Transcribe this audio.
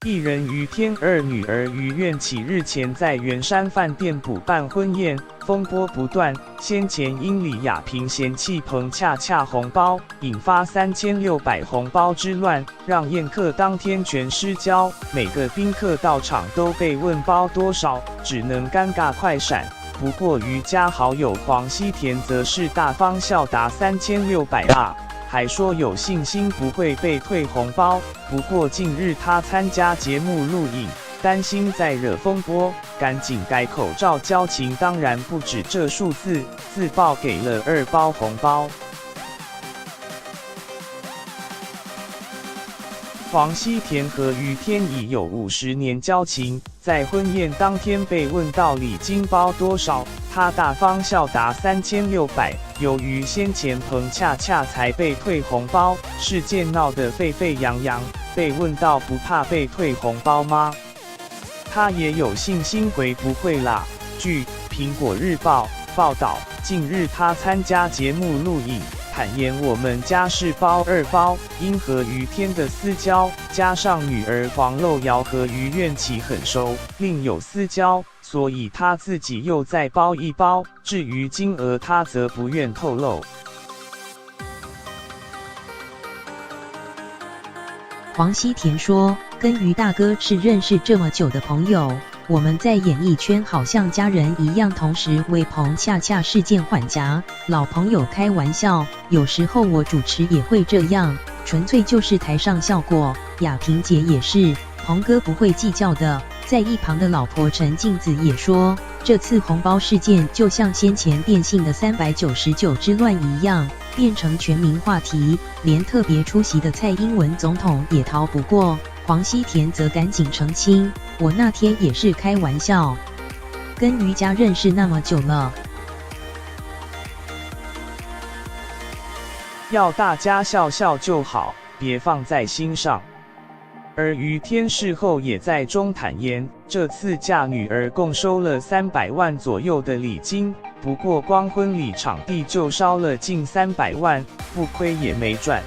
一人于天，二女儿于愿起日前在圆山饭店补办婚宴，风波不断。先前因李亚平嫌弃彭恰恰红包，引发3600红包之乱，让宴客当天全失焦，每个宾客到场都被问包多少，只能尴尬快闪。不过瑜伽好友黄西田则是大方笑答3600啊。还说有信心不会被退红包，不过近日他参加节目录影，担心再惹风波，赶紧改口罩交情。当然不止这数字，自曝给了2包红包。黄西田和于天已有50年交情，在婚宴当天被问到礼金包多少，他大方笑答3600。由于先前彭恰恰才被退红包，事件闹得沸沸扬扬，被问到不怕被退红包吗？他也有信心回不会啦。据苹果日报报道，近日他参加节目录影，坦言我们家是包2包，因和于天的私交，加上女儿黄漏瑶和于愿起很熟，另有私交，所以他自己又再包1包，至于金额他则不愿透露。黄西田说，跟于大哥是认识这么久的朋友，我们在演艺圈好像家人一样，同时为彭恰恰事件缓颊，老朋友开玩笑，有时候我主持也会这样，纯粹就是台上效果。亚萍姐也是，彭哥不会计较的。在一旁的老婆陈静子也说，这次红包事件就像先前电信的399之乱一样，变成全民话题，连特别出席的蔡英文总统也逃不过。黄西田则赶紧澄清，我那天也是开玩笑，跟瑜伽认识那么久了，要大家笑笑就好，别放在心上。而于天事后也在中坦言，这次嫁女儿共收了300万左右的礼金，不过光婚礼场地就烧了近300万，不亏也没赚。